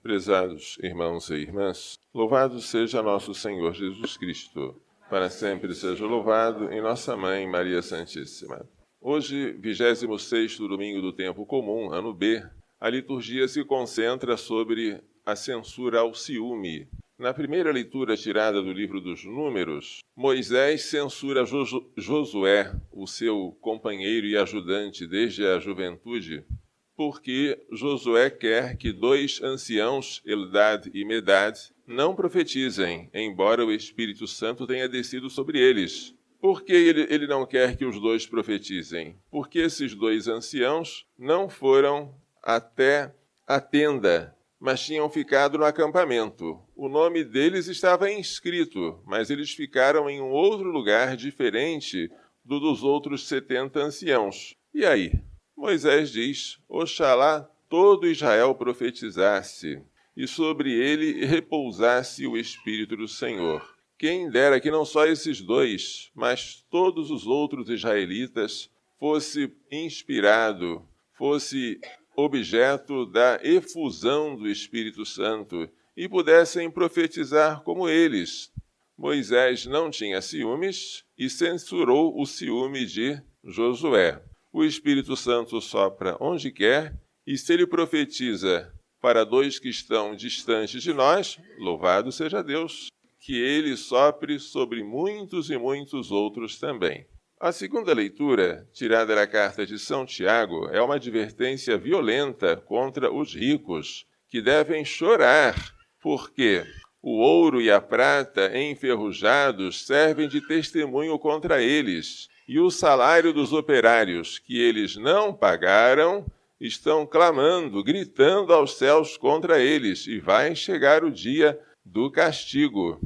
Prezados irmãos e irmãs, louvado seja nosso Senhor Jesus Cristo. Para sempre seja louvado em nossa Mãe Maria Santíssima. Hoje, 26º domingo do tempo comum, ano B, a liturgia se concentra sobre a censura ao ciúme. Na primeira leitura tirada do livro dos Números, Moisés censura Josué, o seu companheiro e ajudante desde a juventude, porque Josué quer que 2 anciãos, Eldad e Medad, não profetizem, embora o Espírito Santo tenha descido sobre eles. Por que ele não quer que os 2 profetizem? Porque esses 2 anciãos não foram até a tenda, mas tinham ficado no acampamento. O nome deles estava inscrito, mas eles ficaram em um outro lugar diferente do dos outros 70 anciãos. E aí? Moisés diz: Oxalá todo Israel profetizasse, e sobre ele repousasse o Espírito do Senhor. Quem dera que não só esses 2, mas todos os outros israelitas fosse inspirado, fosse objeto da efusão do Espírito Santo e pudessem profetizar como eles. Moisés não tinha ciúmes e censurou o ciúme de Josué. O Espírito Santo sopra onde quer, e se ele profetiza para 2 que estão distantes de nós, louvado seja Deus, que ele sopre sobre muitos e muitos outros também. A segunda leitura, tirada da carta de São Tiago, é uma advertência violenta contra os ricos, que devem chorar, porque o ouro e a prata enferrujados servem de testemunho contra eles, e o salário dos operários que eles não pagaram estão clamando, gritando aos céus contra eles, e vai chegar o dia do castigo.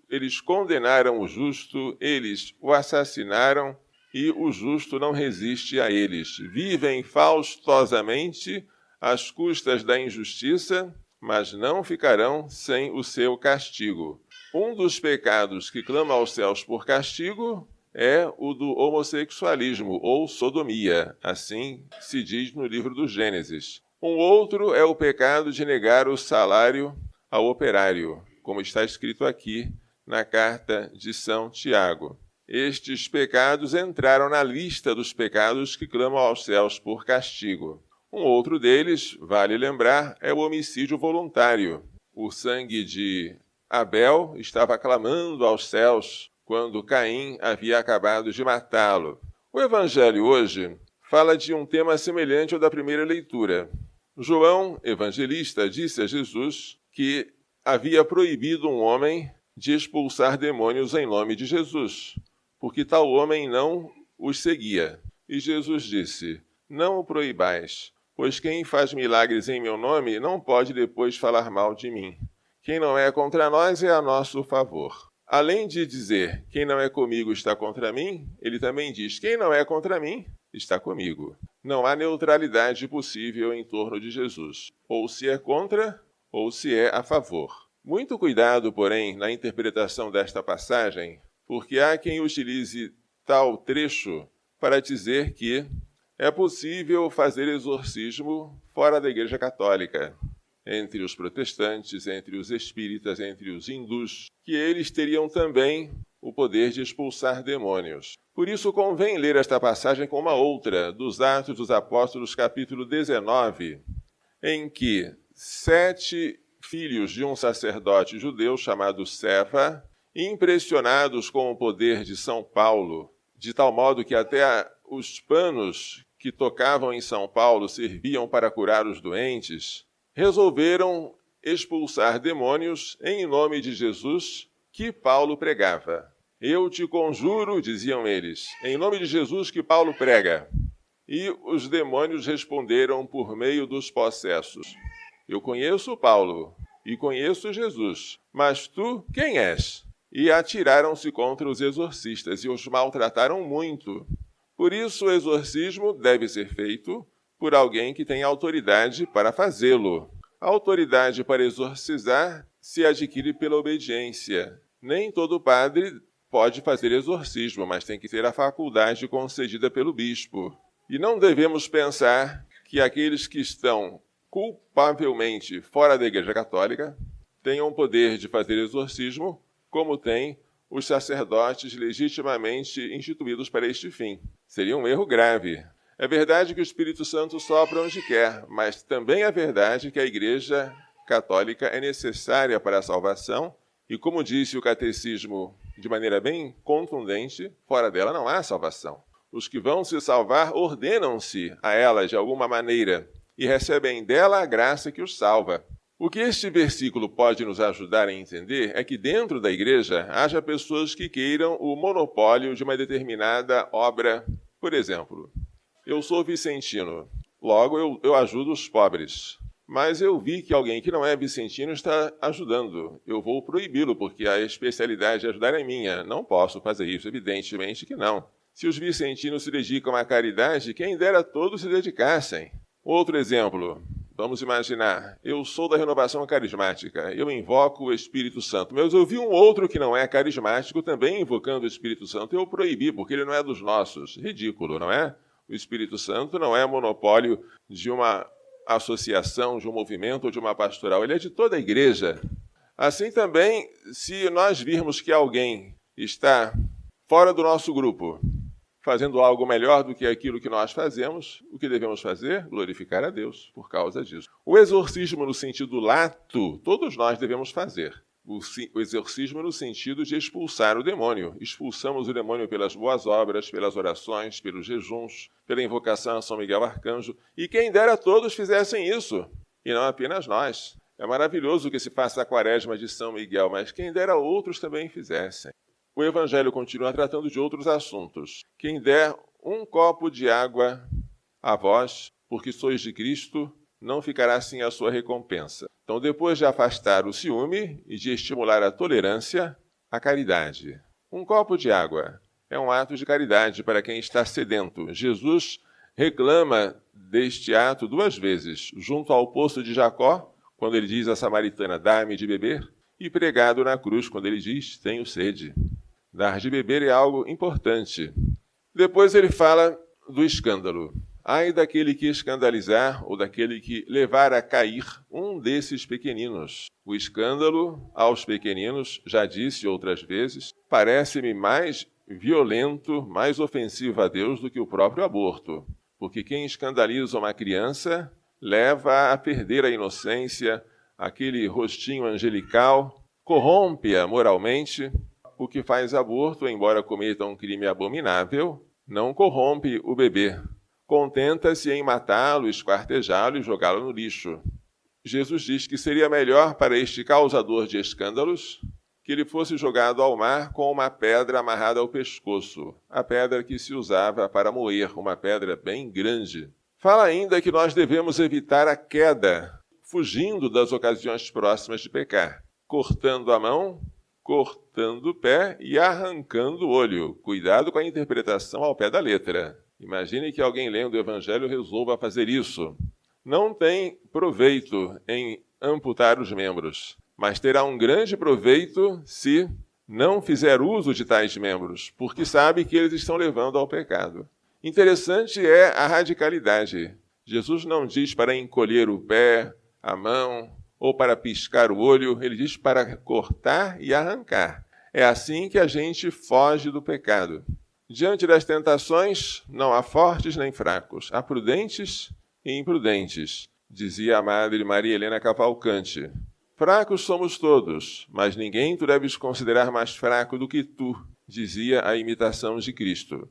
Eles condenaram o justo, eles o assassinaram, e o justo não resiste a eles. Vivem faustosamente às custas da injustiça, mas não ficarão sem o seu castigo. Um dos pecados que clama aos céus por castigo é o do homossexualismo, ou sodomia, assim se diz no livro do Gênesis. Um outro é o pecado de negar o salário ao operário, como está escrito aqui na carta de São Tiago. Estes pecados entraram na lista dos pecados que clamam aos céus por castigo. Um outro deles, vale lembrar, é o homicídio voluntário. O sangue de Abel estava clamando aos céus quando Caim havia acabado de matá-lo. O Evangelho hoje fala de um tema semelhante ao da primeira leitura. João, evangelista, disse a Jesus que havia proibido um homem de expulsar demônios em nome de Jesus, porque tal homem não os seguia. E Jesus disse: não o proibais, pois quem faz milagres em meu nome não pode depois falar mal de mim. Quem não é contra nós é a nosso favor. Além de dizer, quem não é comigo está contra mim, ele também diz, quem não é contra mim está comigo. Não há neutralidade possível em torno de Jesus, ou se é contra, ou se é a favor. Muito cuidado, porém, na interpretação desta passagem, porque há quem utilize tal trecho para dizer que é possível fazer exorcismo fora da Igreja Católica, entre os protestantes, entre os espíritas, entre os hindus, que eles teriam também o poder de expulsar demônios. Por isso convém ler esta passagem com uma outra, dos Atos dos Apóstolos, capítulo 19, em que 7 filhos de um sacerdote judeu chamado Seva, impressionados com o poder de São Paulo, de tal modo que até os panos que tocavam em São Paulo serviam para curar os doentes, resolveram expulsar demônios em nome de Jesus que Paulo pregava. Eu te conjuro, diziam eles, em nome de Jesus que Paulo prega. E os demônios responderam por meio dos possessos: eu conheço Paulo e conheço Jesus, mas tu quem és? E atiraram-se contra os exorcistas e os maltrataram muito. Por isso o exorcismo deve ser feito por alguém que tem autoridade para fazê-lo. A autoridade para exorcizar se adquire pela obediência. Nem todo padre pode fazer exorcismo, mas tem que ter a faculdade concedida pelo bispo. E não devemos pensar que aqueles que estão culpavelmente fora da Igreja Católica tenham o poder de fazer exorcismo, como tem os sacerdotes legitimamente instituídos para este fim. Seria um erro grave. É verdade que o Espírito Santo sopra onde quer, mas também é verdade que a Igreja Católica é necessária para a salvação e, como disse o Catecismo de maneira bem contundente, fora dela não há salvação. Os que vão se salvar ordenam-se a ela de alguma maneira e recebem dela a graça que os salva. O que este versículo pode nos ajudar a entender é que dentro da Igreja haja pessoas que queiram o monopólio de uma determinada obra. Por exemplo, eu sou vicentino, logo eu ajudo os pobres. Mas eu vi que alguém que não é vicentino está ajudando. Eu vou proibi-lo, porque a especialidade de ajudar é minha. Não posso fazer isso, evidentemente que não. Se os vicentinos se dedicam à caridade, quem dera todos se dedicassem. Outro exemplo, vamos imaginar, eu sou da renovação carismática, eu invoco o Espírito Santo, mas eu vi um outro que não é carismático também invocando o Espírito Santo, eu proibi, porque ele não é dos nossos. Ridículo, não é? O Espírito Santo não é monopólio de uma associação, de um movimento ou de uma pastoral, ele é de toda a igreja. Assim também, se nós virmos que alguém está fora do nosso grupo, fazendo algo melhor do que aquilo que nós fazemos, o que devemos fazer? Glorificar a Deus por causa disso. O exorcismo no sentido lato, todos nós devemos fazer. O exorcismo no sentido de expulsar o demônio. Expulsamos o demônio pelas boas obras, pelas orações, pelos jejuns, pela invocação a São Miguel Arcanjo. E quem dera todos fizessem isso, e não apenas nós. É maravilhoso que se faça a quaresma de São Miguel, mas quem dera outros também fizessem. O Evangelho continua tratando de outros assuntos. Quem der um copo de água a vós, porque sois de Cristo, não ficará sem a sua recompensa. Então, depois de afastar o ciúme e de estimular a tolerância, a caridade. Um copo de água é um ato de caridade para quem está sedento. Jesus reclama deste ato 2 vezes, junto ao poço de Jacó, quando ele diz à samaritana, dá-me de beber, e pregado na cruz, quando ele diz, tenho sede. Dar de beber é algo importante. Depois ele fala do escândalo. Ai daquele que escandalizar ou daquele que levar a cair um desses pequeninos. O escândalo aos pequeninos, já disse outras vezes, parece-me mais violento, mais ofensivo a Deus do que o próprio aborto. Porque quem escandaliza uma criança leva a perder a inocência, aquele rostinho angelical, corrompe-a moralmente. O que faz aborto, embora cometa um crime abominável, não corrompe o bebê. Contenta-se em matá-lo, esquartejá-lo e jogá-lo no lixo. Jesus diz que seria melhor para este causador de escândalos que ele fosse jogado ao mar com uma pedra amarrada ao pescoço, a pedra que se usava para moer, uma pedra bem grande. Fala ainda que nós devemos evitar a queda, fugindo das ocasiões próximas de pecar, cortando a mão, cortando o pé e arrancando o olho. Cuidado com a interpretação ao pé da letra. Imagine que alguém lendo o Evangelho resolva fazer isso. Não tem proveito em amputar os membros, mas terá um grande proveito se não fizer uso de tais membros, porque sabe que eles estão levando ao pecado. Interessante é a radicalidade. Jesus não diz para encolher o pé, a mão, ou para piscar o olho, ele diz para cortar e arrancar. É assim que a gente foge do pecado. Diante das tentações, não há fortes nem fracos, há prudentes e imprudentes, dizia a Madre Maria Helena Cavalcante. Fracos somos todos, mas ninguém tu deves considerar mais fraco do que tu, dizia a imitação de Cristo.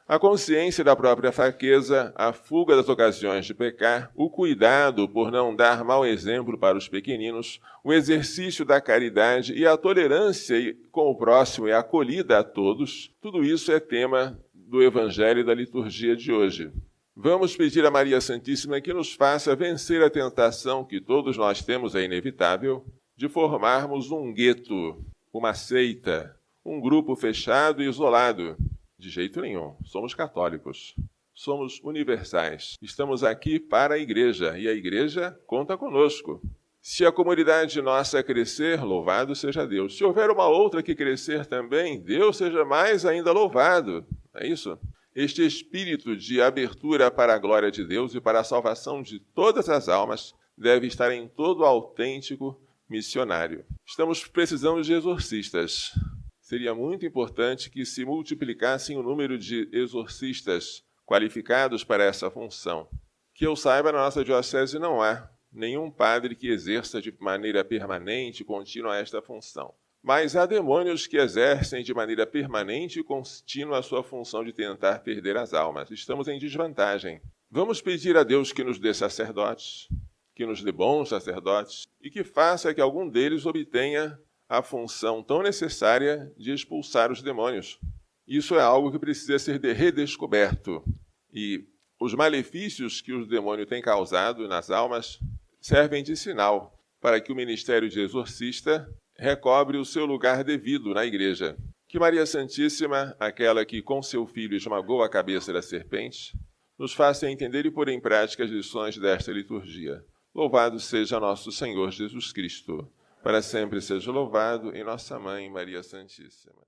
A consciência da própria fraqueza, a fuga das ocasiões de pecar, o cuidado por não dar mau exemplo para os pequeninos, o exercício da caridade e a tolerância com o próximo e a acolhida a todos, tudo isso é tema do Evangelho e da liturgia de hoje. Vamos pedir a Maria Santíssima que nos faça vencer a tentação que todos nós temos, é inevitável, de formarmos um gueto, uma seita, um grupo fechado e isolado. De jeito nenhum. Somos católicos. Somos universais. Estamos aqui para a igreja e a igreja conta conosco. Se a comunidade nossa crescer, louvado seja Deus. Se houver uma outra que crescer também, Deus seja mais ainda louvado. É isso? Este espírito de abertura para a glória de Deus e para a salvação de todas as almas deve estar em todo autêntico missionário. Estamos precisando de exorcistas. Seria muito importante que se multiplicassem o número de exorcistas qualificados para essa função. Que eu saiba, na nossa diocese não há nenhum padre que exerça de maneira permanente e contínua esta função. Mas há demônios que exercem de maneira permanente e contínua a sua função de tentar perder as almas. Estamos em desvantagem. Vamos pedir a Deus que nos dê sacerdotes, que nos dê bons sacerdotes e que faça que algum deles obtenha a função tão necessária de expulsar os demônios. Isso é algo que precisa ser redescoberto. E os malefícios que o demônio tem causado nas almas servem de sinal para que o ministério de exorcista recobre o seu lugar devido na Igreja. Que Maria Santíssima, aquela que com seu Filho esmagou a cabeça da serpente, nos faça entender e pôr em prática as lições desta liturgia. Louvado seja nosso Senhor Jesus Cristo. Para sempre seja louvado em nossa Mãe Maria Santíssima.